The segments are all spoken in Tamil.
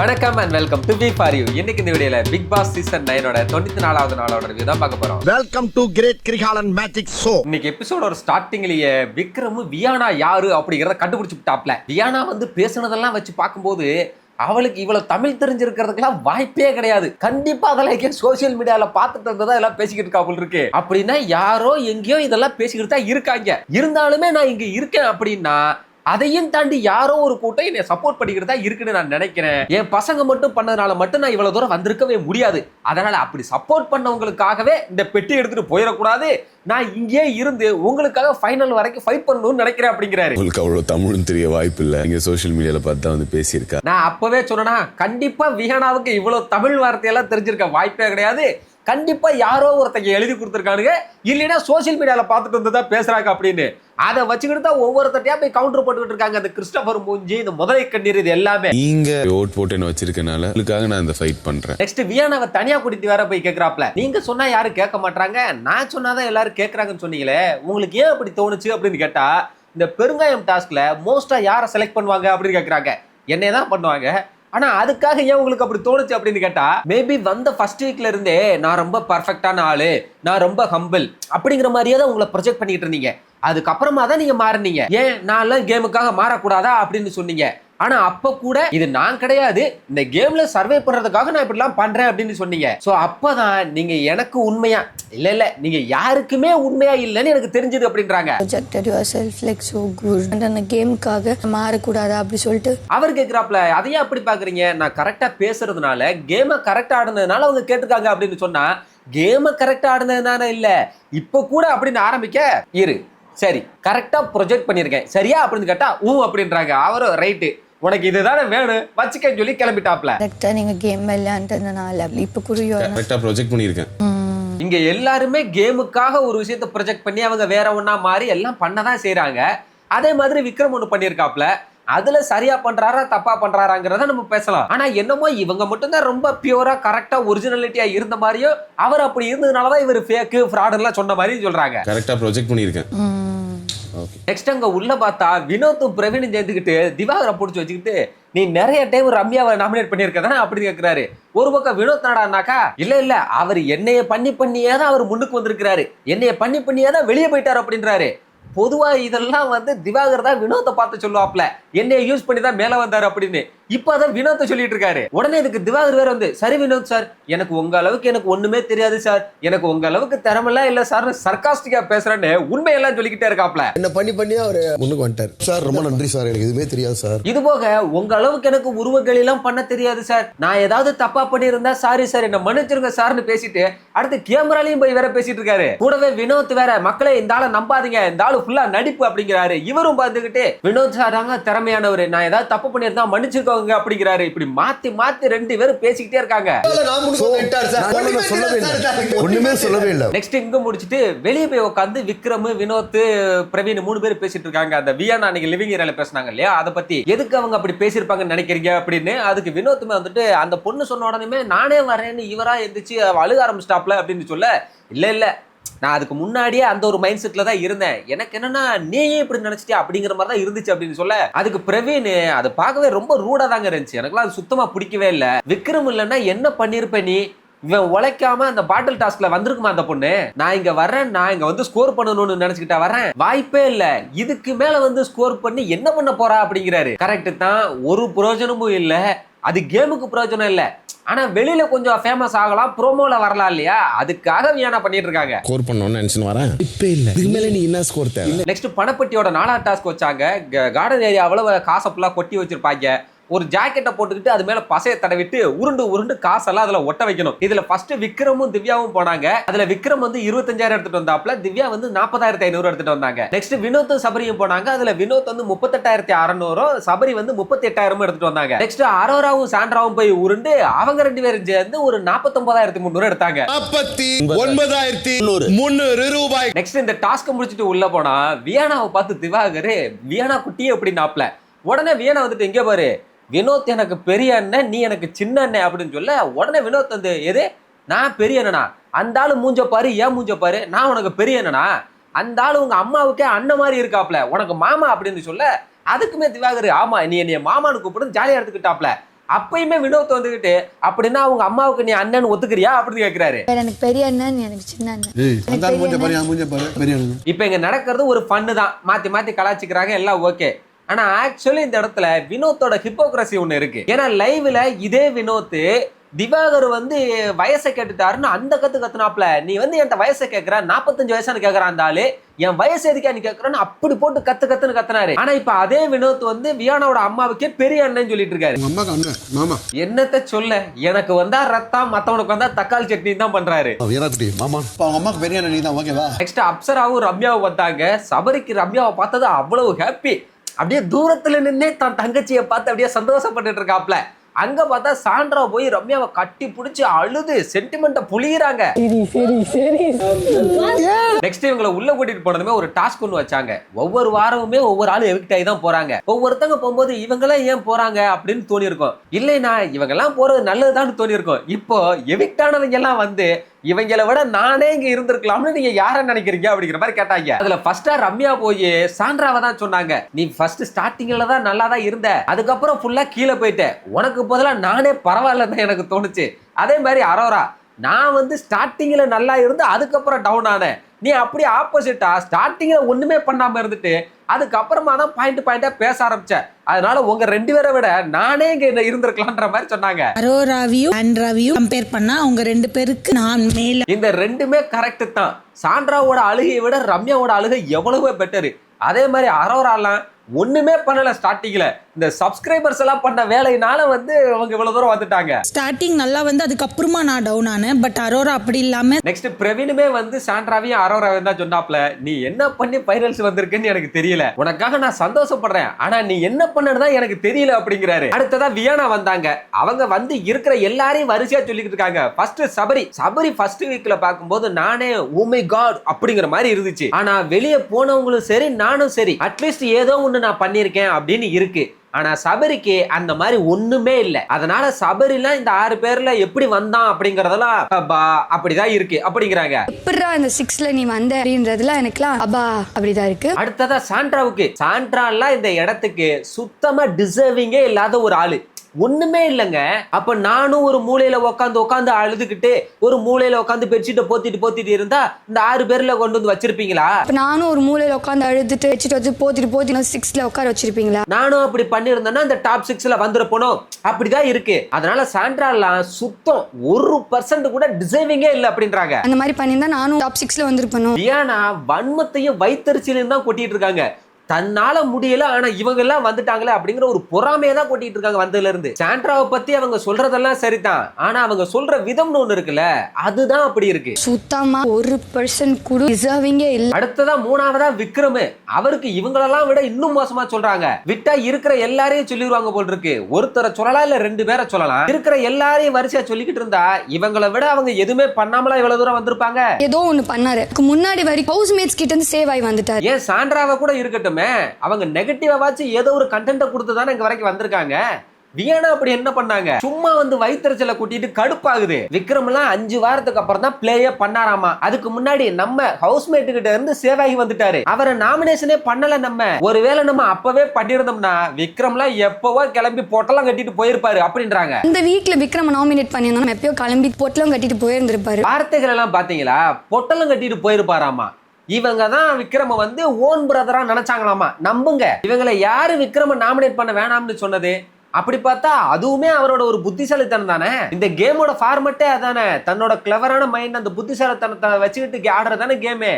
வணக்கம் and welcome to B for you. இன்னைக்கு இந்த வீடியோல பிக் பாஸ் சீசன் 9 94வது நாளோட ரிவ்யூ தான் பார்க்க போறோம். Welcome to great Kirikalan magic show. இன்னைக்கு எபிசோட் ஒரு ஸ்டார்டிங்லயே விக்ரம் வியானா யாரு அப்படிங்கறத கண்டுபிடிச்சு விட்டாப்ல. வியானா வந்து பேசுனதெல்லாம் வச்சு பார்க்கும்போது அவளுக்கு இவ்வளவு தமிழ் தெரிஞ்சிருக்கிறதுக்கெல்லாம் வாய்ப்பே கிடையாது. கண்டிப்பா அதெல்லாம் சோசியல் மீடியால பார்த்துட்டு இருந்ததா எல்லாம் பேசிக்கிட்டு இருக்காப்புல இருக்கு. அப்படின்னா யாரோ எங்கேயோ இதெல்லாம் பேசிக்கிட்டு தான் இருக்காங்க. இருந்தாலுமே நான் இங்க இருக்கேன் அப்படின்னா அதையும் தாண்டி யாரோ ஒரு கூட்டம் என்னை சப்போர்ட் பண்ணிக்கிறதா இருக்குன்னு நான் நினைக்கிறேன். என் பசங்க மட்டும் பண்ணதுனால மட்டும் நான் இவ்வளவு தூரம் வந்திருக்கவே முடியாது. அதனால அப்படி சப்போர்ட் பண்ணவங்களுக்காகவே இந்த பெட்டி எடுத்துட்டு போயிடக்கூடாது. நான் இங்கே இருந்து உங்களுக்காக ஃபைனல் வரைக்கும் ஃபைட் பண்ணணும்னு நினைக்கிறேன் அப்படிங்கிறாரு. உங்களுக்கு அவ்வளவு தமிழும் தெரிய வாய்ப்பு இல்ல. நீங்க சோசியல் மீடியால பார்த்து தான் வந்து பேசியிருக்கா. நான் அப்பவே சொன்னா கண்டிப்பா விஹானாவுக்கு இவ்வளவு தமிழ் வார்த்தையெல்லாம் தெரிஞ்சிருக்க வாய்ப்பே கிடையாது. கண்டிப்பா யாரோ ஒருத்தங்க எழுதி கொடுத்துருக்கானுங்க, இல்லைன்னா சோசியல் மீடியால பார்த்துட்டு வந்துதான் பேசுறாங்க அப்படின்னு. அதை வச்சுக்கிட்டு தான் ஒவ்வொருத்தையா போய் கவுண்டர் போட்டுக்கிட்டு இருக்காங்க. அந்த கிறிஸ்டபர் மூஞ்சி, இந்த முதலை கண்ணீர், இது எல்லாமே நீங்க ஓட் போட்டு வச்சிருக்கனால உங்களுக்காக நான் இந்த ஃபைட் பண்றேன். நெக்ஸ்ட் வியானாவை தனியா கூட்டிட்டு வேற போய் கேக்குறாப்ல. நீங்க சொன்னா யாரும் கேட்க மாட்டாங்க, நான் சொன்னாதான் எல்லாரும் கேட்கறாங்கன்னு சொன்னீங்களே, உங்களுக்கு ஏன் அப்படி தோணுச்சு அப்படின்னு கேட்டா, இந்த பெருங்காயம் டாஸ்க்ல மோஸ்டா யாரை செலக்ட் பண்ணுவாங்க அப்படின்னு கேக்குறாங்க. என்னைய தான் பண்ணுவாங்க, ஆனா அதுக்காக ஏன் உங்களுக்கு அப்படி தோணுச்சு அப்படின்னு கேட்டா, மேபி வந்த ஃபர்ஸ்ட் வீக்ல இருந்தே நான் ரொம்ப பர்ஃபெக்டான ஆளு, நான் ரொம்ப ஹம்பிள் அப்படிங்கிற மாதிரியே தான் உங்களை ப்ரொஜெக்ட் பண்ணிட்டு இருந்தீங்க. அதுக்கப்புறமா தான் நீங்க மாறினீங்க. ஏன் நான் எல்லாம் கேமுக்காக மாறக்கூடாதா அப்படின்னு சொன்னீங்க. ஆனா அப்ப கூட இது நான் கிடையாது, இந்த கேம்ல சர்வே பண்றதுக்காக நான் இப்படிலாம் பண்றேன் அப்படின்னு சொன்னீங்க. சோ அப்பதான் நீங்க எனக்கு உண்மையா இல்ல நீங்க யாருக்குமே உண்மையா இல்லன்னு எனக்கு தெரிஞ்சது அப்படின்றாங்க. projected yourself like so good and அந்த கேமுக்காக மாறக்கூடாதா அப்படி சொல்லிட்டு அவர் கேக்குறாப்ல. அதையே அப்படி பாக்குறீங்க, நான் கரெக்டா பேசுறதுனால கேம கரெக்டா ஆடுனதுனால அவங்க கேட்டுக்காங்க அப்படின்னு சொன்னா, கேம கரெக்டா ஆடுனதுனால இல்ல இப்ப கூட அப்படின்னு ஆரம்பிக்க இரு. சரி, கரெக்டா ப்ரொஜெக்ட் பண்ணிருக்கேன் சரியா அப்படின்னு கேட்டா அப்படின்றாங்க. அவரும் ரைட்டு, உனக்கு இதுதானே வேணும் வச்சுக்கன்னு சொல்லி கிளம்பிட்டாப்ல. கரெக்டா நீங்க கேம் விளையாண்டதுனால இப்ப கூட கரெக்டா ப்ரொஜெக்ட் பண்ணிருக்கேன். இங்க எல்லாருமே கேமுக்காக ஒரு விஷயத்தை ப்ரொஜெக்ட் பண்ணி அவங்க வேற ஒண்ணா மாறி எல்லாம் பண்ணதான் செய்யறாங்க. அதே மாதிரி விக்ரம் ஒண்ணு பண்ணிருக்காப்ல. அதுல சரியா பண்றாரா தப்பா பண்றாராங்கிறத நம்ம பேசலாம். ஆனா என்னமோ இவங்க மட்டும்தான் ரொம்ப பியூரா கரெக்டா ஒரிஜினாலிட்டியா இருந்த மாதிரியும், அவர் அப்படி இருந்ததுனாலதான் இவர் ஃபேக் ஃப்ராட் எல்லாம் சொன்ன மாதிரி சொல்றாங்க. கரெக்டா ப்ரொஜெக்ட் பண்ணிருக்கேன். நெக்ஸ்ட் அங்க உள்ள பார்த்தா வினோத்தும் பிரவீனும் சேர்ந்துக்கிட்டு திவாகரை பிடிச்சி வச்சுக்கிட்டு, நீ நிறைய டைம் ரம்யாவை நாமினேட் பண்ணிருக்கதானே அப்படின்னு கேட்கிறாரு. ஒரு பக்கம் வினோத் நாடானாக்கா, இல்ல அவர் என்னைய பண்ணியே தான் அவர் முன்னுக்கு வந்திருக்கிறாரு, என்னைய பண்ணியே தான் வெளியே போயிட்டாரு அப்படின்றாரு. பொதுவா இதெல்லாம் வந்து திவாகர் தான் வினோத்தை பார்த்து சொல்லுவாப்ல, என்னைய யூஸ் பண்ணி தான் மேல வந்தாரு அப்படின்னு. இப்ப அதான் வினோத்தை சொல்லிட்டு இருக்காரு. உடனே இதுக்கு திவாகர் வேற வந்து, சரி வினோத் சார், எனக்கு உங்க அளவுக்கு எனக்கு ஒண்ணுமே தெரியாது சார், எனக்கு உங்க அளவுக்கு திறமெல்லாம் இல்ல சார், சர்காஸ்டிக்கா பேசுறேன்னு உண்மையெல்லாம் சொல்லிக்கிட்டே இருக்காப்ல. என்ன பண்ணி அவரு முன்னுக்கு வந்துட்டார். சார் ரொம்ப நன்றி சார், எனக்கு எதுவுமே தெரியாது சார். இது போக உங்க அளவுக்கு எனக்கு உருவங்கள் எல்லாம் பண்ண தெரியாது சார், நான் ஏதாவது தப்பா பண்ணியிருந்தா சாரி சார் என்ன மன்னிச்சிருங்க சார்னு பேசிட்டு அடுத்து கேமராலையும் போய் வேற பேசிட்டு இருக்காரு. கூடவே வினோத் வேற, மக்களே இந்த ஆளை நம்பாதீங்க, இந்த ஆளு ஃபுல்லா நடிப்பு அப்படிங்கிறாரு. இவரும் பார்த்துக்கிட்டு, வினோத் சார் திறமையானவர், நான் ஏதாவது தப்பு பண்ணியிருந்தா மன்னிச்சிருக்கோங்க அப்படிங்கிறாரு. இப்படி மாத்தி மாத்தி ரெண்டு பேரும் பேசிக்கிட்டே இருக்காங்க. ஒண்ணுமே சொல்லவே இல்ல. நெக்ஸ்ட் இங்க முடிச்சிட்டு வெளியே போய் உட்காந்து விக்ரம், வினோத், பிரவீன் 3 பேர் பேசிட்டு இருக்காங்க. அந்த வியானா அன்னைக்கு லிவிங் ஏரியால பேசினாங்க இல்லையா, அதை பத்தி எதுக்கு அவங்க அப்படி பேசியிருப்பாங்கன்னு நினைக்கிறீங்க அப்படின்னு. அதுக்கு வினோத்துமே வந்துட்டு, அந்த பொண்ணு சொன்ன உடனே நானே வரேன்னு இவரா எந்திரிச்சு அழுக ஆரம்பிச்சிட்டாப்ல அப்படின்னு சொல்ல, இல்ல நான் அதுக்கு முன்னாடியே அந்த ஒரு மைண்ட் செட்ல தான் இருந்தேன், எனக்கு என்னன்னா நீயே இப்படி நினைச்சிட்டியா அப்படிங்கிற மாதிரி தான் இருந்துச்சு அப்படின்னு சொல்ல, அதுக்கு பிரவீன் அதை பார்க்கவே ரொம்ப ரூடா தாங்க இருந்துச்சு, எனக்குலாம் அது சுத்தமா பிடிக்கவே இல்ல. விக்ரம் இல்லைன்னா என்ன பண்ணிருப்ப நீ, இவன் உழைக்காம அந்த பாட்டில் டாஸ்க்ல வந்திருக்குமா அந்த பொண்ணு, நான் இங்க வர்றேன், நான் இங்க வந்து ஸ்கோர் பண்ணணும்னு நினைச்சுக்கிட்டா வரேன், வாய்ப்பே இல்ல, இதுக்கு மேல வந்து ஸ்கோர் பண்ணி என்ன பண்ண போறா அப்படிங்கிறாரு. கரெக்ட் தான், ஒரு பிரயோஜனமும் இல்ல, அது கேமுக்கு பிரயோஜனம் இல்ல, ஆனா வெளியில கொஞ்சம் ஃபேமஸ் ஆகலாம், ப்ரோமோல வரலாம் இல்லையா, அதுக்காக வியானா பண்ணிட்டு இருக்காங்க. ஸ்கோர் பண்ணனும்னு நினைச்சு வரேன், இப்ப இல்ல, இதுக்கு மேல நீ என்ன ஸ்கோர் தேவை. நெக்ஸ்ட் பணப்பட்டியோட 4வது டாஸ்க் வச்சாங்க. கார்டன் ஏரியாவுல காசை ஃபுல்லா கொட்டி வச்சிருப்பாங்க. ஒரு ஜாக்கெட்டை போட்டுக்கிட்டு அது மேல பசைய தடவிட்டு உருண்டு காசெல்லாம் அதுல ஒட்ட வைக்கணும். இதுல ஃபர்ஸ்ட் விக்ரமும் திவ்யாவும் போனாங்க. அதுல விக்ரம் வந்து 25,000 எடுத்துட்டு வந்தாப்ல, திவ்யா வந்து 40,500 எடுத்துட்டு வந்தாங்க. நெக்ஸ்ட் வினோத்தும் சபரியும் போனாங்க. அதுல வினோத் வந்து 38,600, சபரி வந்து 38,000 எடுத்துட்டு வந்தாங்க. நெக்ஸ்ட் அரோராவும் சாண்ட்ராவும் போய் உருண்டு அவங்க 2 பேரும் சேர்ந்து ஒரு 49,300 எடுத்தாங்க. 49,300 ரூபாய். நெக்ஸ்ட் இந்த டாஸ்க் முடிச்சிட்டு உள்ள போனா வியானாவை பார்த்து திவாகர், வியானா குட்டி அப்படின்னாப்ல. உடனே வியானா வந்துட்டு, எங்க பாரு வினோத் எனக்கு பெரிய அண்ணன், நீ எனக்கு சின்ன அண்ணன் அப்படின்னு சொல்ல, உடனே வினோத் வந்து, எது நான் பெரிய அண்ணனா, அந்த ஆளு மூஞ்ச பாரு, ஏன் மூஞ்ச பாரு, நான் உனக்கு பெரிய அண்ணனா, அந்த ஆளு உங்க அம்மாவுக்கே அண்ணன் மாதிரி இருக்காப்ல, உனக்கு மாமா அப்படின்னு சொல்ல, அதுக்குமே திவாகர், ஆமா நீ என்னைய மாமான்னு கூப்பிடுன்னு ஜாலியா எடுத்துக்கிட்டாப்ல. அப்பயுமே வினோத் வந்துகிட்டு அப்படின்னா அவங்க அம்மாவுக்கு நீ அண்ணன் ஒத்துக்கிறியா அப்படின்னு கேக்குறாரு. எனக்கு பெரிய அண்ணன், எனக்கு சின்ன அண்ணன். இப்ப இங்க நடக்கிறது ஒரு ஃபன்னு தான், மாத்தி மாத்தி கலாச்சிக்கிறாங்க, எல்லாம் ஓகே. ஆனா ஆக்சுவலி இந்த இடத்துல வினோத்தோட ஹிப்போக்ரசி ஒண்ணு இருக்கு. ஏன்னா லைவ்ல இதே வினோத் திவாகர் வந்து வயசை கேட்டுட்டாருன்னு அந்த கத்துனாப்ல, நீ வந்து என் வயசை கேட்கற 45 வயசானு கேட்கறான் அந்த ஆளு, என் வயசு எதுக்கா நீ கேட்கறன்னு அப்படி போட்டு கத்துன்னு கத்துனாரு. ஆனா இப்ப அதே வினோத் வந்து வியானாவோட அம்மாவுக்கே பெரிய அண்ணன் சொல்லிட்டு இருக்காரு. என்னத்த சொல்ல, எனக்கு வந்தா ரத்தம், மத்தவனுக்கு வந்தா தக்காளி சட்னி தான் பண்றாரு. நெக்ஸ்ட் அப்சராவும் ரம்யாவும் வந்தாங்க. சபரிக்கு ரம்யாவை பார்த்தது அவ்வளவு ஹாப்பி, அப்படியே தூரத்துல நின்னே தான் தங்கச்சியை பார்த்து அப்படியே சந்தோஷப்பட்டு இருக்காப்ல. அங்க பார்த்தா சாண்ட்ரா போய் ரம்யாவை கட்டி பிடிச்சி அழுது சென்டிமெண்ட்டை புளியறாங்க. நெக்ஸ்ட் இவங்களை உள்ள கூட்டிட்டு போனதுமே ஒரு டாஸ்க் ஒன்று வச்சாங்க. ஒவ்வொரு வாரமுமே ஒவ்வொரு ஆளு எவிக்ட் ஆகி தான் போறாங்க. ஒவ்வொருத்தங்க போகும்போது இவங்கெல்லாம் ஏன் போறாங்க அப்படின்னு தோணி இருக்கும். இல்லைனா இவங்க எல்லாம் போறது நல்லதுதான் தோணி இருக்கும். இப்போ எவிக்ட் ஆனவங்க எல்லாம் வந்து இவங்களை விட நானே இங்க இருந்திருக்கலாம்னு நீங்க யார நினைக்கிறீங்க அப்படிங்கிற மாதிரி கேட்டாங்க. அதுல ஃபர்ஸ்டா ரம்யா போய் சாண்ட்ராவை தான் சொன்னாங்க, நீ ஃபர்ஸ்ட் ஸ்டார்டிங்ல தான் நல்லா தான் இருந்த, அதுக்கப்புறம் ஃபுல்லா கீழே போயிட்ட, உனக்கு பதிலா நானே பரவாயில்லன்னு எனக்கு தோணுச்சு. அதே மாதிரி அரோரா, நான் வந்து ஸ்டார்டிங்ல நல்லா இருந்து அதுக்கப்புறம் டவுன் ஆனேன், நீ அப்படியே ஆப்போசிட்டா ஸ்டார்டிங்ல ஒண்ணுமே பண்ணாம இருந்துட்டு அதுக்கப்புறமா தான் பாயிண்டா பேச ஆரம்பிச்ச, அதனால உங்க 2 பேரை விட நானே இங்க இருந்திருக்கலாம்ன்ற மாதிரி சொன்னாங்க. அரோராவையும் சாண்ட்ராவையும் கம்பேர் பண்ணா அவங்க 2 பேருக்கு நான் மேல. இந்த ரெண்டுமே கரெக்ட் தான். சாண்ட்ராவோட அழுகையை விட ரம்யாவோட அழுகை எவ்வளவோ பெட்டரு. அதே மாதிரி அரோராலாம் ஒண்ணுமே பண்ணல ஸ்டார்டிங்ல, இந்த சப்ஸ்கிரைபர்ஸ் எல்லாம் பண்ண வேலையினால வந்து அவங்க இவ்வளவு தூரம் வந்துட்டாங்க. ஸ்டார்டிங் நல்லா வந்து அதுக்கப்புறமா நான் டவுன் ஆனேன், பட் அரோரா அப்படி இல்லாம. நெக்ஸ்ட் பிரவீனுமே வந்து சாண்ட்ராவையும் அரோராவையும் தான் சொன்னாப்ல, நீ என்ன பண்ணி ஃபைனல்ஸ் வந்திருக்குன்னு எனக்கு தெரியல, உனக்காக நான் சந்தோஷப்படுறேன், ஆனா நீ என்ன பண்ணதான் எனக்கு தெரியல அப்படிங்கிறாரு. அடுத்ததா வியானா வந்தாங்க. அவங்க வந்து இருக்கிற எல்லாரையும் வரிசையா சொல்லிட்டு இருக்காங்க. ஃபர்ஸ்ட் சபரி ஃபர்ஸ்ட் வீக்ல பாக்கும்போது நானே ஓ மை காட் அப்படிங்கிற மாதிரி இருந்துச்சு. ஆனா வெளியே போனவங்களும் சரி நானும் சரி அட்லீஸ்ட் ஏதோ ஒண்ணு நான் பண்ணிருக்கேன் அப்படின்னு இருக்கு. ஆனா சபரிக்கு அந்த மாதிரி ஒண்ணுமே இல்ல. அதனால சபரிலாம் இந்த 6 பேர்ல எப்படி வந்தான் அப்படிங்கறதெல்லாம் அப்படிதான் இருக்கு அப்படிங்கிறாங்க. எப்படிடா இந்த 6ல நீ வந்த அப்படின்றதுலாம் எனக்குலாம் அப்பா அப்படிதான் இருக்கு. அடுத்ததா சாண்ட்ராவுக்கு, சாண்ட்ராலாம் இந்த இடத்துக்கு சுத்தமா டிசர்விங்கே இல்லாத ஒரு ஆளு, ஒண்ணுமே இல்லைங்க. அப்ப நானும் ஒரு மூலையில உட்காந்து அழுதுகிட்டு ஒரு மூலையில உட்காந்து பெட்ஷீட்டை போத்திட்டு இருந்தா இந்த 6 பேர்ல கொண்டு வந்து வச்சிருப்பீங்களா? நானும் ஒரு மூலையில உட்காந்து அழுதுட்டு பெட்ஷீட் வச்சு போத்திட்டு 6ல உட்கார வச்சிருப்பீங்களா? நானும் அப்படி பண்ணிருந்தேன்னா இந்த டாப் 6ல வந்துருப்போம். அப்படிதான் இருக்கு. அதனால சாண்ட்ராலாம் சுத்தம் 1% கூட டிசர்விங்கே இல்ல அப்படின்றாங்க. அந்த மாதிரி பண்ணிருந்தா நானும் டாப் 6ல வந்திருப்பேன். வியானா வன்மத்தையும் வைத்தறிச்சலையும் தான் கொட்டிட்டு இருக்காங்க. தன்னால முடியல, ஆனா இவங்க எல்லாம் வந்துட்டாங்களே அப்படிங்கிற ஒரு பொறாமையை தான் கொட்டிட்டு இருக்காங்க வந்ததுல இருந்து. சாண்ட்ராவை பத்தி அவங்க சொல்றதெல்லாம் சரிதான், ஆனா அவங்க சொல்ற விதம்னு ஒண்ணு இருக்குல்ல, அதுதான் அப்படி இருக்கு. சுத்தமா 1% கூட டிசர்விங்கே இல்ல. அடுத்ததா 3ஆவதா விக்ரம். அவருக்கு இவங்களெல்லாம் விட இன்னும் மோசமா சொல்றாங்க. விட்டா இருக்கிற எல்லாரையும் சொல்லிடுவாங்க போல் இருக்கு. ஒருத்தரை சொல்லலாம் இல்ல 2 பேரை சொல்லலாம். இருக்கிற எல்லாரையும் வரிசையா சொல்லிக்கிட்டு இருந்தா இவங்களை விட அவங்க எதுவுமே பண்ணாமலா இவ்வளவு தூரம் வந்திருப்பாங்க. ஏதோ ஒண்ணு பண்ணாரு, முன்னாடி வரைக்கும் ஹவுஸ்மேட்ஸ் கிட்ட இருந்து சேவ் ஆகி வந்துட்டாரு. ஏன் சாண்ட்ராவை கூட இருக்கட்டும், அவங்க நெகட்டிவா வாச்சு ஏதோ ஒரு கண்டென்ட் கொடுத்து தானே இங்க வரைக்கும் வந்திருக்காங்க. வியானா அப்படி என்ன பண்ணாங்க? சும்மா வந்து வயிற்றுச்சலை கூட்டிட்டு கடுப்பாகுது. விக்ரம் எல்லாம் 5 வாரத்துக்கு அப்புறம் தான் பிளேயே பண்ணாராமா. அதுக்கு முன்னாடி நம்ம ஹவுஸ்மேட் கிட்ட இருந்து சேவ் ஆகி வந்துட்டாரு. அவரை நாமினேஷனே பண்ணல. நம்ம ஒருவேளை நம்ம அப்பவே பண்ணிருந்தோம்னா விக்ரம்லாம் எப்பவோ கிளம்பி பொட்டலம் கட்டிட்டு போயிருப்பாரு அப்படின்றாங்க. இந்த வீக்ல விக்ரம் நாமினேட் பண்ணிருந்தோம், நம்ம எப்பயோ கிளம்பி பொட்டலம் கட்டிட்டு போயிருந்திருப்பாரு. வார்த்தைகள் எல்லாம் பாத்தீங்களா? பொட்டலம் கட்டிட்டு போயிருப்பாராமா. இவங்க தான் விக்ரம வந்து ஓன் பிரதரா நினைச்சாங்களாமா. நம்புங்க, இவங்களை யாரு விக்ரம நாமினேட் பண்ண வேணாம்னு சொன்னது? அப்படி பார்த்தா அதுவுமே அவரோட ஒரு புத்திசாலித்தனம் தானே. இந்த கேமோட ஃபார்மட்டே அதானே, தன்னோட கிளவரான மைண்ட் அந்த புத்திசாலித்தனத்தை வச்சுக்கிட்டு ஆடுறதானே கேமே.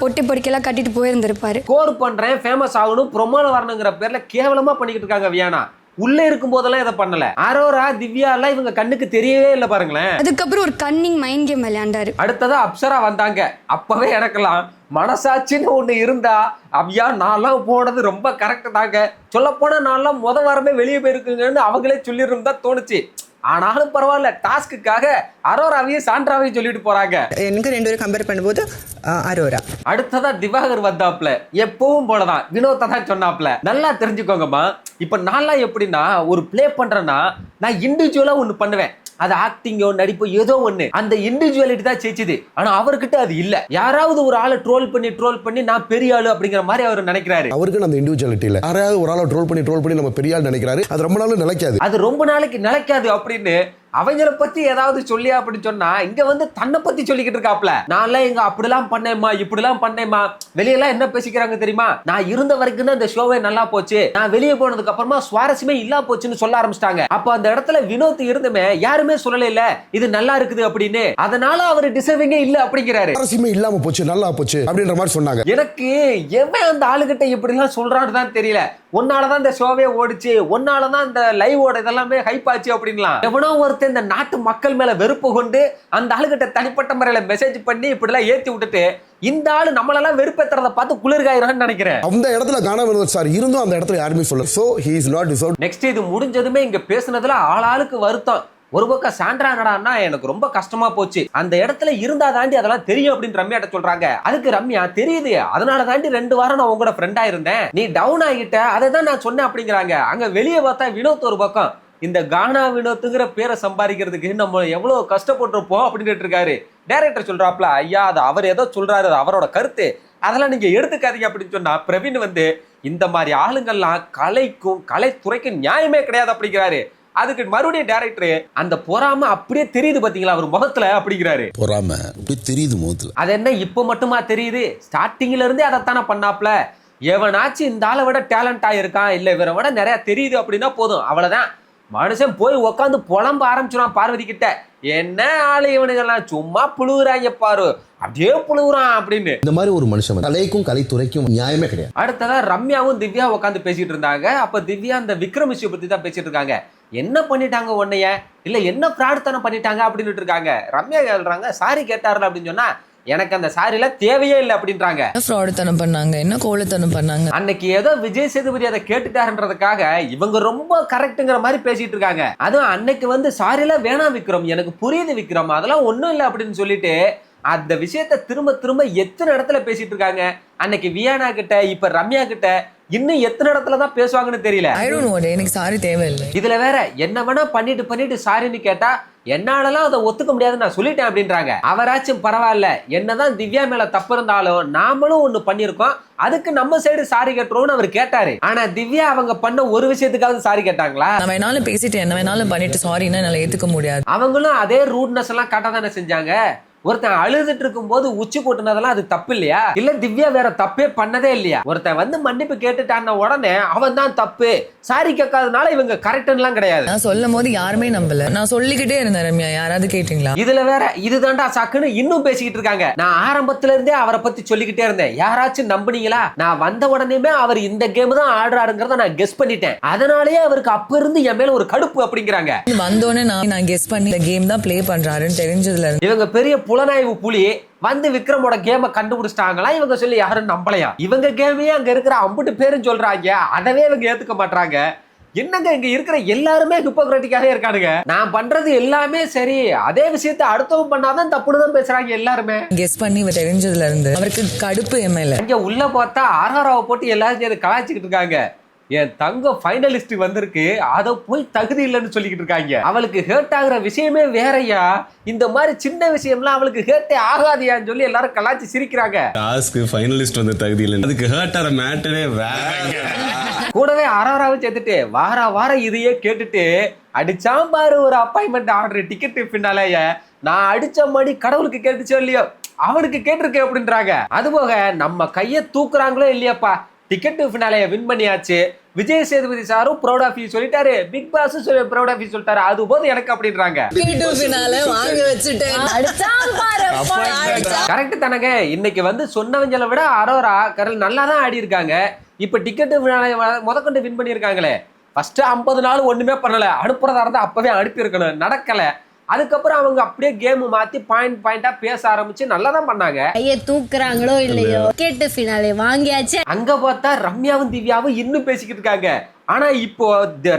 பொட்டி பொடிக்கெல்லாம் கட்டிட்டு போயிருந்திருப்பாரு. ஸ்கோர் பண்றேன், ஃபேமஸ் ஆகணும், ப்ரொமோல வரணுங்கிற பேர்ல கேவலமா பண்ணிக்கிட்டு இருக்காங்க வியானா. உள்ள இருக்கும் போதெல்லாம் இதை பண்ணல. அரோரா, திவ்யா எல்லாம் இவங்க கண்ணுக்கு தெரியவே இல்லை பாருங்களேன். அதுக்கப்புறம் ஒரு கன்னிங் மைண்ட் கேம் விளையாண்டாரு. அடுத்ததா அப்சரா வந்தாங்க. அப்பவே எனக்கெல்லாம் மனசாட்சின்னு ஒண்ணு இருந்தா அவ்யா நான்லாம் போனது ரொம்ப கரெக்ட் தாங்க, சொல்ல போனா நான்லாம் வாரமே வெளியே போயிருக்குங்கன்னு அவங்களே சொல்லிருந்தா தோணுச்சு. ஆனாலும் பரவாயில்ல, டாஸ்க்குக்காக அரோராவையும் சாண்ட்ராவையும் சொல்லிட்டு போறாங்க. எனக்கு 2 பேரும் கம்பேர் பண்ணும்போது அரோரா. அடுத்ததா திவாகர் வந்தாப்ல. எப்பவும் போலதான் வினோத்தை தான் சொன்னாப்ல. நல்லா தெரிஞ்சுக்கோங்கம்மா, இப்ப நான்லாம் எப்படின்னா ஒரு பிளே பண்றேன்னா நான் இண்டிவிஜுவலா ஒண்ணு பண்ணுவேன். அது ஆக்டிங்கோ நடிப்போ ஏதோ ஒண்ணு, அந்த இண்டிவிஜுவாலிட்டி தான் ஜெயிச்சுது. ஆனா அவர்கிட்ட அது இல்ல. யாராவது ஒரு ஆளை ட்ரோல் பண்ணி நான் பெரிய ஆளு அப்படிங்கிற மாதிரி அவர் நினைக்கிறாரு. அவருக்கு அந்த இண்டிவிஜுவாலிட்டி இல்ல. யாராவது ஒரு ஆளை ட்ரோல் பண்ணி நம்ம பெரிய ஆள் நினைக்கிறாரு. அது ரொம்ப நாள் நிலைக்காது. அது ரொம்ப நாளைக்கு நிலைக்காது அப்படின்னு அவங்கள பத்தி ஏதாவது சொல்லி அப்படின்னு சொன்னா இங்க வந்து தன்னை பத்தி சொல்லிக்கிட்டு இருக்காப்ல. நான்லாம் இங்க அப்படிலாம் பண்ணேம்மா, இப்படிலாம் பண்ணேம்மா. வெளியெல்லாம் என்ன பேசிக்கிறாங்க தெரியுமா? நான் இருந்த வரைக்கும் தான் இந்த ஷோவே நல்லா போச்சு, நான் வெளியே போனதுக்கு அப்புறமா சுவாரஸ்யமே இல்லா போச்சுன்னு சொல்ல ஆரம்பிச்சிட்டாங்க. அப்ப அந்த இடத்துல வினோத் இருந்துமே யாருமே சொல்லல இல்ல இது நல்லா இருக்குது அப்படின்னு. அதனால அவர் டிசர்விங்கே இல்ல அப்படிங்கிறாரு. சுவாரஸ்யமே இல்லாம போச்சு, நல்லா போச்சு அப்படின்ற மாதிரி சொன்னாங்க. எனக்கு எவன் அந்த ஆளுகிட்ட இப்படி எல்லாம் சொல்றான்னு தான் தெரியல. ஒன்னாலதான் இந்த ஷோவே ஓடிச்சு, ஒன்னாலதான் இந்த லைவோட இதெல்லாமே ஹைப் ஆச்சு அப்படின்லாம். எவனோ ஒருத்தர் இந்த நாட்டு மக்கள் மேல வெறுப்பு கொண்டு அந்த ஆளுகிட்ட தனிப்பட்ட முறையில மெசேஜ் பண்ணி இப்படி எல்லாம் ஏத்தி விட்டுட்டு இந்த ஆளு நம்மளெல்லாம் வெறுப்பேத்துறத பார்த்து குளிர்காயிரான்னு நினைக்கிறேன். அந்த இடத்துல கானா வினோத் சார் இருந்தும் அந்த இடத்துல யாருமே சொல்ல. So he is not deserved. Next இது முடிஞ்சதுமே இங்க பேசுனதுல ஆளாளுக்கு வருத்தம். ஒரு பக்கம் சாண்ட்ரா என்னடான்னா எனக்கு ரொம்ப கஷ்டமா போச்சு, அந்த இடத்துல இருந்தா தாண்டி அதெல்லாம் தெரியும் அப்படின்னு ரம்யாட்ட சொல்றாங்க. அதுக்கு ரம்யா தெரியுது, அதனால தாண்டி 2 வாரம் நான் உங்களோட ஃப்ரெண்டா இருந்தேன், நீ டவுன் ஆகிட்ட, அதை தான் நான் சொன்னேன் அப்படிங்கிறாங்க. அங்க வெளியே பார்த்தா வினோத் ஒரு பக்கம் இந்த கானா வினோத்துங்கிற பேரை சம்பாதிக்கிறதுக்கு நம்ம எவ்வளவு கஷ்டப்பட்டிருப்போம் அப்படின்னு இருக்காரு. டைரக்டர் சொல்றாப்ல, ஐயா அது அவர் ஏதோ சொல்றாரு, அது அவரோட கருத்து, அதெல்லாம் நீங்க எடுத்துக்காதீங்க அப்படின்னு சொன்னா பிரவீன் வந்து இந்த மாதிரி ஆளுங்கள்லாம் கலைக்கும் கலைத்துறைக்கும் நியாயமே கிடையாது அப்படிங்கிறாரு. அதுக்கு மறுபடியும் டைரக்டர் அந்த பொறாம அப்படியே தெரியுது பாத்தீங்களா அவர் முகத்துல அப்படிங்கிறாரு. பொறாம அப்படியே தெரியுது முகத்துல. அது என்ன இப்ப மட்டுமா தெரியுது? ஸ்டார்டிங்ல இருந்தே அதைத்தானே பண்ணாப்ல. எவனாச்சும் இந்த ஆளை விட டேலண்ட் ஆயிருக்கான் இல்ல இவரை விட நிறைய தெரியுது அப்படின்னா போதும், அவ்வளவுதான் மனுஷன் போய் உட்காந்து புலம்ப ஆரம்பிச்சிடான் பார்வதி கிட்ட. என்ன ஆளு இவனுங்கெல்லாம் சும்மா புழுகுறாங்க பாரு, அப்படியே புழுகுறான் அப்படின்னு. இந்த மாதிரி ஒரு மனுஷன் கலைக்கும் கலைத்துறைக்கும் நியாயமே கிடையாது. அடுத்ததா ரம்யாவும் திவ்யா உட்காந்து பேசிட்டு இருந்தாங்க. அப்ப திவ்யா அந்த விக்ரம் விஷயம் பத்தி தான் பேசிட்டு இருக்காங்க. என்ன பண்ணிட்டாங்க உன்னைய, இல்ல என்ன பிரார்த்தனை பண்ணிட்டாங்க அப்படின்னு இருக்காங்க. ரம்யா சொல்றாங்க சாரி கேட்டாருல அப்படின்னு சொன்னா எனக்கு அந்த சாரில தேவையே இல்லை அப்படின்றாங்க. ஃப்ராடுத்தனம் பண்ணாங்க, என்ன கோலத்தனம் பண்ணாங்க. அன்னைக்கு ஏதோ விஜய் சேதுபதி அதை கேட்டுட்டாருன்றதுக்காக இவங்க ரொம்ப கரெக்ட்ங்கிற மாதிரி பேசிட்டு இருக்காங்க. அதுவும் அன்னைக்கு வந்து சாரில வேணாம் விக்ரம், எனக்கு புரியுது விக்ரம், அதெல்லாம் ஒண்ணும் இல்லை அப்படின்னு சொல்லிட்டு அந்த விஷயத்தை திரும்ப திரும்ப எத்தனை இடத்துல பேசிட்டு இருக்காங்க. அன்னைக்கு வியானா கிட்ட, இப்ப ரம்யா கிட்ட, இன்னும் எத்தனை இடத்துல தான் பேசுவாங்கன்னு தெரியல. I don't know, எனக்கு சாரி தேவையில்லை. இதுல வேற என்ன வேணா பண்ணிட்டு சாரின்னு கேட்டா என்னாலலாம் அதை ஒத்துக்க முடியாதுன்னு நான் சொல்லிட்டேன் அப்படின்றாங்க. அவராச்சும் பரவாயில்ல, என்னதான் திவ்யா மேல தப்பு இருந்தாலும் நாமளும் ஒண்ணு பண்ணிருக்கோம், அதுக்கு நம்ம சைடு சாரி கேட்டுறோம்னு அவர் கேட்டாரு. ஆனா திவ்யா அவங்க பண்ண ஒரு விஷயத்துக்காவது சாரி கேட்டாங்களா? நான் வேணாலும் பேசிட்டு என்ன வேணாலும் பண்ணிட்டு சாரின்னா என்னால ஏத்துக்க முடியாது. அவங்களும் அதே ரூட்னஸ் எல்லாம் காட்ட தானே செஞ்சாங்க. ஒருத்தன் அழுதுட்டு இருக்கும் போது உச்சி கூட்டினதெல்லாம் அது தப்பு இல்லையா? இல்ல திவ்யா வேற தப்பே பண்ணதே இல்லையா? ஒருத்தன் வந்து மன்னிப்பு கேட்டுட்டான உடனே அவன் தான் தப்பு, சாரி கேட்காதனால இவங்க கரெக்ட்லாம் கிடையாது. நான் சொல்லும் போது யாருமே நம்பல, நான் சொல்லிக்கிட்டே இருந்தேன். ரம்யா யாராவது கேட்டீங்களா? இதுல வேற இதுதான்டா சாக்குன்னு இன்னும் பேசிக்கிட்டு இருக்காங்க. நான் ஆரம்பத்துல இருந்தே அவரை பத்தி சொல்லிக்கிட்டே இருந்தேன், யாராச்சும் நம்புனீங்களா? நான் வந்த உடனேமே அவர் இந்த கேம் தான் ஆடுறாருங்கிறத நான் கெஸ் பண்ணிட்டேன், அதனாலேயே அவருக்கு அப்ப இருந்து என் மேல ஒரு கடுப்பு அப்படிங்கிறாங்க. வந்தோடனே நான் கெஸ் பண்ணி இந்த கேம் தான் பிளே பண்றாருன்னு தெரிஞ்சதுல இருந்து இவங்க பெரிய புலனாய்வு புலி வந்து விக்ரமோட கேமை கண்டுபிடிச்சிட்டாங்களா இவங்க சொல்லி யாரும் நம்பலையா? இவங்க கேமையே அங்க இருக்கிற அம்புட்டு பேரும் சொல்றாங்க, அதவே இவங்க ஏத்துக்க மாட்டாங்க. என்னங்க இங்க இருக்கிற எல்லாருமே ஹிப்போக்ராட்டிக்காவே இருக்கானுங்க. நான் பண்றது எல்லாமே சரி, அதே விஷயத்தை அடுத்தவங்க பண்ணாதான் தப்புன்னு தான் பேசுறாங்க எல்லாருமே. கெஸ் பண்ணி தெரிஞ்சதுல இருந்து அவருக்கு கடுப்பு என் மேல. இங்க உள்ள பார்த்தா ஆர்ஆராவை போட்டு எல்லாரும் சேர்ந்து கலாய்ச்சிக்கிட்டு இருக்காங்க. என் தங்க ஃபைனலிஸ்ட் வந்திருக்கு, அதை போய் தகுதி இல்லைன்னு சொல்லிக்கிட்டு இருக்காங்க. அவளுக்கு ஹேர்ட் ஆகுற விஷயமே வேறையா, இந்த மாதிரி சின்ன விஷயம்லாம் அவளுக்கு ஹேர்ட்டே ஆகாதியான்னு சொல்லி எல்லாரும் கலாய்ச்சி சிரிக்கிறாங்க. டாஸ்க் ஃபைனலிஸ்ட் வந்து தகுதி இல்லை, அதுக்கு ஹேர்ட் ஆற மேட்டரே வேறங்க. கூடவே ஆறாராவும் சேர்த்துட்டு வாரம் இதையே கேட்டுட்டு அடிச்சாம் பாரு ஒரு அப்பாயின்மெண்ட் ஆர்டர் டிக்கெட் பின்னாலேயே நான் அடிச்ச மாதிரி கடவுளுக்கு கேட்டுச்சோ இல்லையோ அவனுக்கு கேட்டிருக்கேன் அப்படின்றாங்க. அதுபோக நம்ம கையை தூக்குறாங்களோ இல்லையாப்பா, டிக்கெட் ஃபினாலேயே வின் பண்ணியாச்சு. விஜய் சேதுபதி சாரும் ப்ரௌட் ஆஃப் யூ சொல்லிட்டாரு, பிக் பாஸும் ப்ரௌட் ஆஃப் யூ சொல்லிட்டாரு, அது போது எனக்கு அப்படின்றாங்க. கரெக்ட் தானங்க. இன்னைக்கு வந்து சொன்னவங்களை விட அரோரா கரல் நல்லா தான் ஆடி இருக்காங்க. இப்ப டிக்கெட் முதற்கொண்டு வின் பண்ணியிருக்காங்களே. ஃபர்ஸ்ட் 50 நாள் ஒண்ணுமே பண்ணல, அனுப்புறதா இருந்தா அப்பவே அனுப்பி இருக்கணும், நடக்கல. அதுக்கப்புறம் அவங்க அப்படியே கேம் மாத்தி பாயிண்டா பேச ஆரம்பிச்சு நல்லா தான் பண்ணாங்க. ஐயா தூக்குறாங்களோ இல்லையோ கேட்டு ஃபினாலே வாங்கியாச்சு. அங்க பார்த்தா ரம்யாவும் திவ்யாவும் இன்னும் பேசிக்கிட்டு இருக்காங்க. ஆனா இப்போ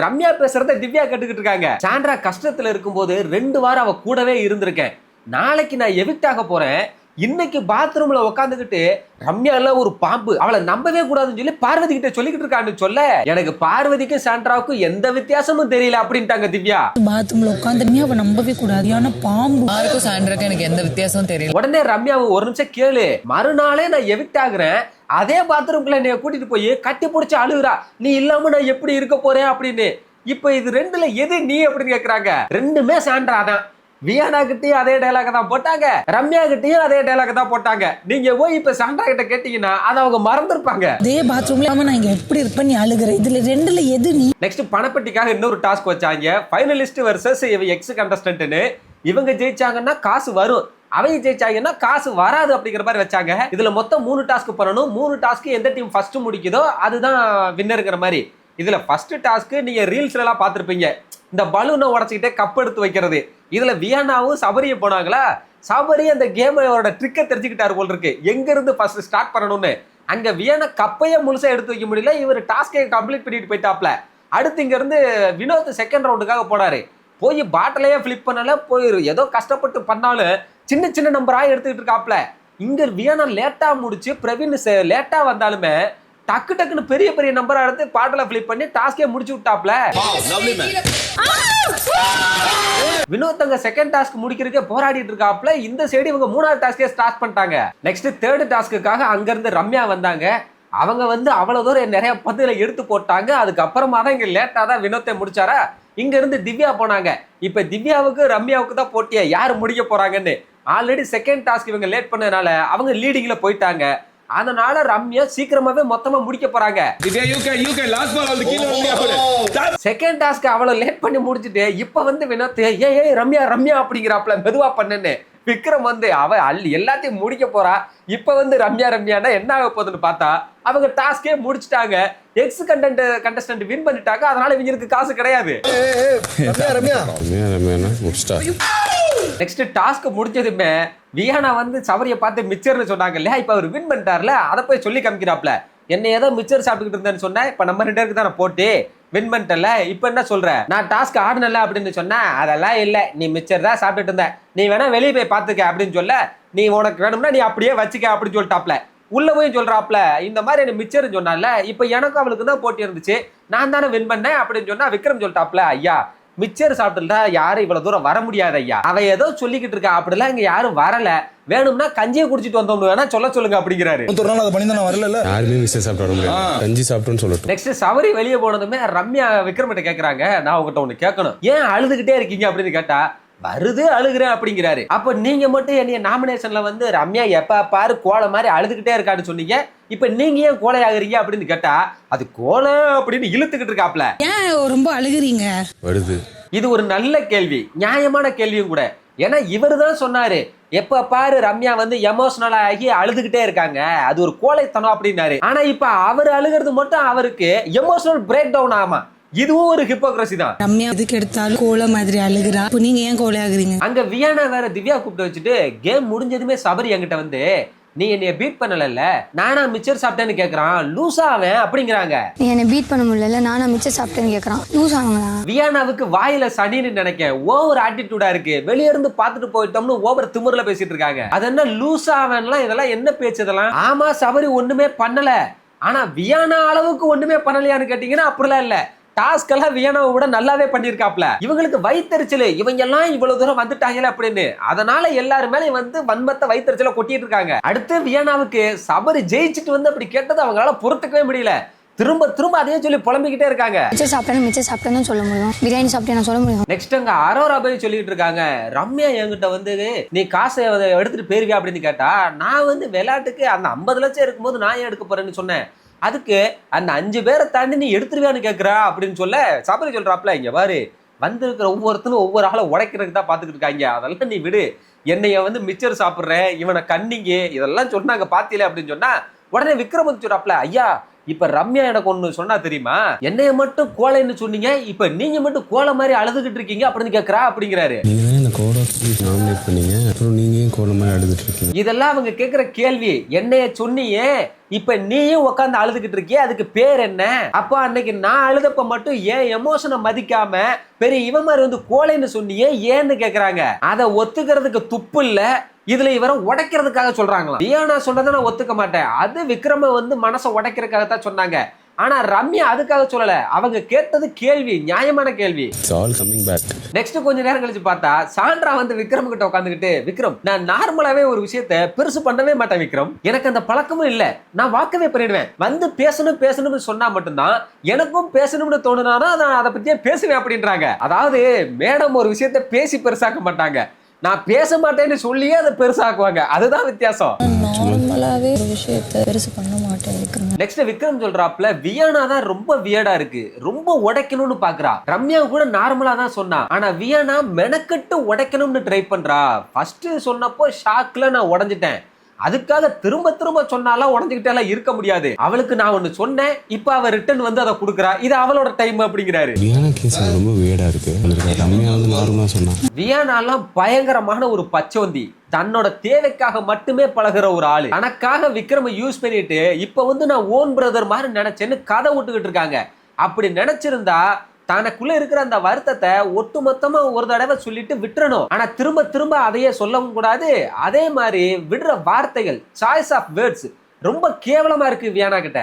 ரம்யா பேசுறத திவ்யா கேட்டுக்கிட்டு இருக்காங்க. சாண்ட்ரா கஷ்டத்துல இருக்கும்போது 2 வாரம் அவ கூடவே இருந்திருக்கேன், நாளைக்கு நான் எவிக்ட் ஆக போறேன், இன்னைக்கு பாத்ரூம்ல உட்காந்துக்கிட்டு ரம்யால ஒரு பாம்பு, அவளை நம்பவே கூடாதுன்னு சொல்லி பார்வதி கிட்ட சொல்லிக்கிட்டு இருக்கான்னு சொல்ல, எனக்கு பார்வதிக்கும் சாண்ட்ராவுக்கும் எந்த வித்தியாசமும் தெரியல அப்படின்ட்டாங்க திவ்யா. பாத்ரூம்ல உட்காந்து அவ நம்பவே கூடாது, ஆனா பாம்பு. யாருக்கும் சாண்ட்ராக்கும் எனக்கு எந்த வித்தியாசமும் தெரியல. உடனே ரம்யாவை ஒரு நிமிஷம் கேளு, மறுநாளே நான் எவிக்ட் ஆகுறேன், அதே பாத்ரூம்குள்ள என்னைய கூட்டிட்டு போய் கட்டி பிடிச்சி அழுகுறா, நீ இல்லாம நான் எப்படி இருக்க போறேன் அப்படின்னு. இப்ப இது ரெண்டுல எது நீ அப்படின்னு கேக்குறாங்க. ரெண்டுமே சாண்ட்ரா தான். வியானா கிட்டயும் அதே டைலாக் தான் போட்டாங்க, ரம்யா கிட்டயும் அதே டைலாக் தான் போட்டாங்க. நீங்க போய் இப்ப சாண்ட்ரா கிட்ட கேட்டீங்கன்னா அதை அவங்க மறந்துருப்பாங்க. அதே பாத்ரூம்ல நான் இங்க எப்படி இருப்பேன், நீ அழுகுற, இதுல ரெண்டுல எது நீ? நெக்ஸ்ட் பணப்பட்டிக்காக இன்னொரு டாஸ்க் வச்சாங்க, ஃபைனலிஸ்ட் வெர்சஸ் எக்ஸ் கண்டஸ்டன்ட்னு. இவங்க ஜெயிச்சாங்கன்னா காசு வரும், அவங்க ஜெயிச்சாங்கன்னா காசு வராது அப்படிங்கிற மாதிரி வச்சாங்க. இதுல மொத்தம் 3 டாஸ்க் பண்ணணும். 3 டாஸ்க் எந்த டீம் ஃபர்ஸ்ட் முடிக்குதோ அதுதான் வின்னருங்கிற மாதிரி. இதுல ஃபர்ஸ்ட் டாஸ்க் நீங்க ரீல்ஸ்ல எல்லாம் பார்த்திருப்பீங்க, இந்த பலூனை உடச்சிக்கிட்டே கப் எடுத்து வைக்கிறது. இதுல வியானாவும் சபரியும் போனாங்களா, சபரி அந்த கேமோட ட்ரிக்கை தெரிஞ்சுக்கிட்டாரு போல் இருக்கு, எங்க இருந்து ஃபர்ஸ்ட் ஸ்டார்ட் பண்ணணும்னு. அங்க வியானா கப்பையே முழுசா எடுத்து வைக்க முடியல, இவர் டாஸ்கை கம்ப்ளீட் பண்ணிட்டு போயிட்டாப்ல. அடுத்து இங்க இருந்து வினோத் செகண்ட் ரவுண்டுக்காக போனாரு, போய் பாட்டிலையே ஃபிளிப் பண்ணல, போயிரு ஏதோ கஷ்டப்பட்டு பண்ணாலும் சின்ன சின்ன நம்பரா எடுத்துக்கிட்டு இருக்காப்ல. இங்க வியானா லேட்டா முடிச்சு, பிரவீன் லேட்டா வந்தாலுமே டக்கு டக்குன்னு பெரிய பெரிய நம்பரா எடுத்து பாட்டில ஃபிளிப் பண்ணி டாஸ்கே முடிச்சு விட்டாப்ல. வினோத் அங்க செகண்ட் டாஸ்க் முடிக்கிறதுக்கே போராடிட்டு இருக்காப்ல. இந்த சைடு இவங்க 3வது டாஸ்கே ஸ்டார்ட் பண்ணிட்டாங்க. நெக்ஸ்ட் தேர்ட் டாஸ்க்குக்காக அங்க இருந்து ரம்யா வந்தாங்க. அவங்க வந்து அவ்வளவு தூரம் நிறைய பந்துகளை எடுத்து போட்டாங்க. அதுக்கப்புறமா தான் இங்க லேட்டா தான் வினோத்தை முடிச்சாரா. இங்க இருந்து திவ்யா போனாங்க. இப்ப திவ்யாவுக்கு ரம்யாவுக்கு தான் போட்டியா, யாரு முடிக்க போறாங்கன்னு. ஆல்ரெடி செகண்ட் டாஸ்க் இவங்க லேட் பண்ணதுனால அவங்க லீடிங்ல போயிட்டாங்க. அதனால ரம்யா சீக்கிரமாவே மொத்தமா முடிக்க போறாங்க. செகண்ட் டாஸ்க் அவ்வளவு லேட் பண்ணி முடிச்சுட்டு இப்ப வந்து வினோத் ஏய் ரம்யா ரம்யா அப்படிங்கிறாப்ல, மெதுவா பண்ணுன்னு. விக்ரம் வந்து அவ எல்லாத்தையும் முடிக்க போறா. இப்ப வந்து ரம்யா ரம்யானா என்ன ஆக போகுதுன்னு பார்த்தா அவங்க டாஸ்கே முடிச்சுட்டாங்க. எக்ஸ் கண்டஸ்டன்ட் வின் பண்ணிட்டாங்க. அதனால இவங்களுக்கு காசு கிடையாது. நெக்ஸ்ட் டாஸ்க் முடிஞ்சதுமே வியானா வந்து சபரியை பார்த்து மிச்சர்னு சொன்னாங்க இல்லையா, இப்ப அவர் வின் பண்ணிட்டார்ல, அதை போய் சொல்லி காமிக்கிறாப்ல. என்ன ஏதோ மிச்சர் சாப்பிட்டுக்கிட்டு இருந்தேன்னு சொன்னேன், இப்ப நம்ம 2 பேருக்கு தான் போட்டு வின் பண்ணிட்டல, இப்ப என்ன சொல்ற, நான் டாஸ்க் ஆடனல அப்படின்னு சொன்னா, அதெல்லாம் இல்ல, நீ மிச்சர் தான் சாப்பிட்டுட்டு இருந்த, நீ வேணா வெளியே போய் பாத்துக்க அப்படின்னு சொல்ல, நீ உனக்கு வேணும்னா நீ அப்படியே வச்சுக்க அப்படின்னு சொல்லிட்டாப்ல. உள்ள போய் சொல்றாப்ல, இந்த மாதிரி என்ன மிச்சர் சொன்னால, இப்ப எனக்கும் அவளுக்கு தான் போட்டி இருந்துச்சு, நான் தானே வின் பண்ணேன் அப்படின்னு சொன்னா விக்ரம் சொல்லிட்டாப்ல, ஐயா மிச்சர் சாப்பிட்டுட்டா யாரும் இவ்வளவு தூரம் வர முடியாது ஐயா, அவ ஏதோ சொல்லிக்கிட்டு இருக்கா, அப்படிலாம் இங்க யாரும் வரல, வேணும்னா கஞ்சியை குடிச்சிட்டு வந்தோம்னு வேணா சொல்லுங்க அப்படிங்கிறாரு. யாருமே மிச்சர் சாப்பிட்டு வர முடியாது, கஞ்சி சாப்பிட்டோன்னு சொல்லட்டும். நெக்ஸ்ட் சபரி வெளியே போனதுமே ரம்யா விக்ரம் கிட்ட கேக்குறாங்க, நான் உங்ககிட்ட ஒண்ணு கேட்கணும், ஏன் அழுதுகிட்டே இருக்கீங்க அப்படின்னு கேட்டா, வருது அழுகுறேன் அப்படிங்கிறாரு. அப்ப நீங்க மட்டும் என்னைய நாமினேஷன்ல வந்து ரம்யா எப்ப பாரு கோலை மாதிரி அழுதுகிட்டே இருக்கான்னு சொன்னீங்க, இப்ப நீங்க ஏன் கோலை ஆகுறீங்க அப்படின்னு கேட்டா, அது கோலை அப்படின்னு இழுத்துக்கிட்டு இருக்காப்ல. ஏன் ரொம்ப அழுகுறீங்க? வருது. இது ஒரு நல்ல கேள்வி, நியாயமான கேள்வியும் கூட. ஏன்னா இவர் தான் சொன்னாரு, எப்ப பாரு ரம்யா வந்து எமோஷனல் ஆகி அழுதுகிட்டே இருக்காங்க, அது ஒரு கோழைத்தனம் அப்படின்னாரு. ஆனா இப்ப அவர் அழுகிறது மட்டும் அவருக்கு எமோஷனல் பிரேக் டவுன் ஆமா, இதுவும் ஒரு ஹிப்போக்ரசி தான். ரம்யா எதுக்கு எடுத்தாலும் கோலை மாதிரி அழுகுறா, நீங்க ஏன் கோலை ஆகுறீங்க? அங்க வியானா வேற திவ்யா கூப்பிட்டு வச்சுட்டு கேம் முடிஞ்சதுமே சபரி என்கிட்ட வந்து, நீ என்னைய பீட் பண்ணல, நானா மிச்சர் சாப்பிட்டேன்னு கேக்குறான், லூசா அவன் அப்படிங்கிறாங்க. நீ என்னை பீட் பண்ண முடியல, நானா மிச்சர் சாப்பிட்டேன்னு கேட்கறான், லூஸ் ஆகுங்களா? வியானாவுக்கு வாயில சனின்னு நினைக்க ஓவர் ஆட்டிடியூடா இருக்கு, வெளியே இருந்து பாத்துட்டு போயிட்டோம்னு ஓவர் திமிர்ல பேசிட்டு இருக்காங்க. அது என்ன லூசா அவன்லாம், இதெல்லாம் என்ன பேச்சு இதெல்லாம்? ஆமா சபரி ஒண்ணுமே பண்ணல, ஆனா வியானா அளவுக்கு ஒண்ணுமே பண்ணலையான்னு கேட்டீங்கன்னா அப்படிலாம் இல்ல, டாஸ்க் எல்லாம் வியானாவை விட நல்லாவே பண்ணிருக்காப்ல. இவங்களுக்கு வைத்தறிச்சல், இவங்க எல்லாம் இவ்வளவு தூரம் வந்துட்டாங்களே அப்படின்னு, அதனால எல்லாரும் மேலே வந்து வன்மத்தை வைத்தறிச்சல கொட்டிட்டு இருக்காங்க. அடுத்து வியானாவுக்கு சபரி ஜெயிச்சுட்டு வந்து அப்படி கேட்டது அவங்களால பொறுத்துக்கவே முடியல, திரும்ப திரும்ப அதே சொல்லி புலம்பிக்கிட்டே இருக்காங்க. மிச்சர் சாப்பிட்டேன்னு சொல்ல முடியும், பிரியாணி சாப்பிட்டேன்னு சொல்ல முடியும். நெக்ஸ்ட் அங்க அரோரா போய் சொல்லிட்டு இருக்காங்க, ரம்யா என்கிட்ட வந்து நீ காசை எடுத்துட்டு போயிருவியா அப்படின்னு கேட்டா, நான் வந்து விளையாட்டுக்கு அந்த 50 லட்சம் இருக்கும்போது நான் ஏன் எடுக்க போறேன்னு சொன்னேன், அதுக்கு அந்த 5 பேரை தாண்டி நீ எடுத்துருவியான்னு கேட்குறா அப்படின்னு சொல்ல, சபரி சொல்றாப்ல, இங்க பாரு வந்திருக்கிற ஒவ்வொருத்தரும் ஒவ்வொரு ஆளை உடைக்கிறதுக்கு தான் பார்த்துக்கிட்டு இருக்காங்க, அதெல்லாம் நீ விடு, என்னைய வந்து மிச்சர் சாப்பிட்றேன், இவனை கண்ணிங்க இதெல்லாம் சொன்னாங்க பாத்தியில அப்படின்னு சொன்னா, உடனே விக்ரம் சொல்றாப்ல, ஐயா இப்ப ரம்யா எனக்கு ஒண்ணு சொன்னா தெரியுமா, என்னைய மட்டும் கோலைன்னு சொன்னீங்க, இப்ப நீங்க மட்டும் கோலை மாதிரி அழுதுகிட்டு இருக்கீங்க அப்படின்னு கேட்கறா அப்படிங்கிறாரு. இதெல்லாம் அவங்க கேட்கிற கேள்வி, என்னைய சொன்னியே இப்ப நீயும் உட்காந்து அழுதுகிட்டு இருக்கிய, அதுக்கு பேர் என்ன? அப்ப அன்னைக்கு நான் அழுதப்ப மட்டும் ஏன் எமோஷனை மதிக்காம பெரிய இவன் மாதிரி வந்து கோலைன்னு சொன்னியே ஏன்னு கேக்குறாங்க. அதை ஒத்துக்கிறதுக்கு துப்பு இல்ல, இதுல இவரை உடைக்கிறதுக்காக சொல்றாங்களாம். வியானா சொன்னதை நான் ஒத்துக்க மாட்டேன், அது விக்ரம வந்து மனசை உடைக்கிறதுக்காகத்தான் சொன்னாங்க. ஆனா ரம்யா அதுக்காக சொல்லல, அவங்க கேட்டது கேள்வி, நியாயமான கேள்வி. நெக்ஸ்ட் கொஞ்ச நேரம் கழிச்சு பார்த்தா சாண்ட்ரா வந்து விக்ரம் கிட்ட உட்காந்துக்கிட்டு, விக்ரம் நான் நார்மலாவே ஒரு விஷயத்த பெருசு பண்ணவே மாட்டேன் விக்ரம், எனக்கு அந்த பழக்கமும் இல்ல, நான் வாக்கவே பண்ணிடுவேன், வந்து பேசணும்னு சொன்னா மட்டும்தான் எனக்கும் பேசணும்னு தோணுனானா நான் அதை பத்தியே பேசுவேன் அப்படின்றாங்க. அதாவது மேடம் ஒரு விஷயத்த பேசி பெருசாக்க மாட்டாங்க, நான் பேச மாட்டேன்னு சொல்லியே அதை பெருசாக்குவாங்க, அதுதான் வித்தியாசம். நார்மலாவே ஒரு விஷயத்தை பெருசு பண்ண மாட்டேன் விக்ரம். நெக்ஸ்ட் விக்ரம் சொல்றாப்ல வியானா தான் ரொம்ப வியர்டா இருக்கு, ரொம்ப உடைக்கணும்னு பாக்குறா. ரம்யா கூட நார்மலா தான் சொன்னா, ஆனா வியானா மெனக்கட்டு உடைக்கணும்னு ட்ரை பண்றா. ஃபர்ஸ்ட் சொன்னப்போ ஷாக்ல நான் உடைஞ்சிட்டேன், அதுக்காக திரும்ப திரும்ப சொன்னாலாம் உடஞ்சுக்கிட்டே இருக்க முடியாது. அவளுக்கு நான் ஒண்ணு சொன்னேன், இப்ப அவ ரிட்டர்ன் வந்து அதை கொடுக்குறா, இது அவளோட டைம் அப்படிங்கிறாரு. வியானாலாம் பயங்கரமான ஒரு பச்சோந்தி, தன்னோட தேவைக்காக மட்டுமே பழகுற ஒரு ஆளு. தனக்காக விக்ரம யூஸ் பண்ணிட்டு இப்ப வந்து நான் ஓன் பிரதர் மாதிரி நினைச்சேன்னு கதை விட்டுக்கிட்டு இருக்காங்க. அப்படி நினைச்சிருந்தா தனக்குள்ள இருக்கிற அந்த வருத்தத்தை ஒட்டுமொத்தமா ஒரு தடவை சொல்லிட்டு விட்டுறணும். ஆனா திரும்ப திரும்ப அதையே சொல்லவும் கூடாது. அதே மாதிரி விடுற வார்த்தைகள், சாய்ஸ் ஆஃப் வேர்ட்ஸ் ரொம்ப கேவலமா இருக்கு வியானா கிட்ட.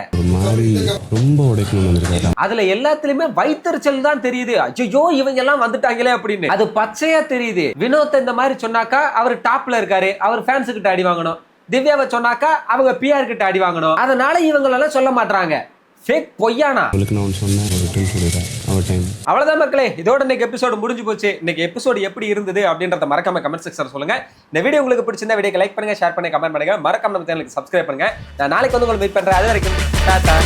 அதுல எல்லாத்துலயுமே வைத்தறிச்சல் தான் தெரியுது. ஐயோ இவங்க எல்லாம் வந்துட்டாங்களே அப்படின்னு அது பச்சையா தெரியுது. வினோத் இந்த மாதிரி சொன்னாக்கா அவர் டாப்ல இருக்காரு, அவர் ஃபேன்ஸ் கிட்ட அடி வாங்கணும். திவ்யாவை சொன்னாக்கா அவங்க பிஆர் கிட்ட அடி வாங்கணும். அதனால இவங்களெல்லாம் சொல்ல மாட்டாங்க. ஃபேக் பொய்யானா. அவ்வளவுதான் மக்களே, இதோட இன்னைக்கு எபிசோடு முடிஞ்சு போச்சு. இன்னைக்கு எபிசோடு எப்படி இருந்தது அப்படின்றத மறக்காம கமெண்ட் செக்ஷன் சொல்லுங்க. இந்த வீடியோ உங்களுக்கு பிடிச்சிருந்தா வீடியோக்கு லைக் பண்ணுங்க, ஷேர் பண்ணுங்க, கமெண்ட் பண்ணுங்க, மறக்காம நம்ம சேனலுக்கு சப்ஸ்கிரைப் பண்ணுங்க. நான் நாளைக்கு வந்து உங்களுக்கு மீட் பண்றேன். அது வரைக்கும் டாடா.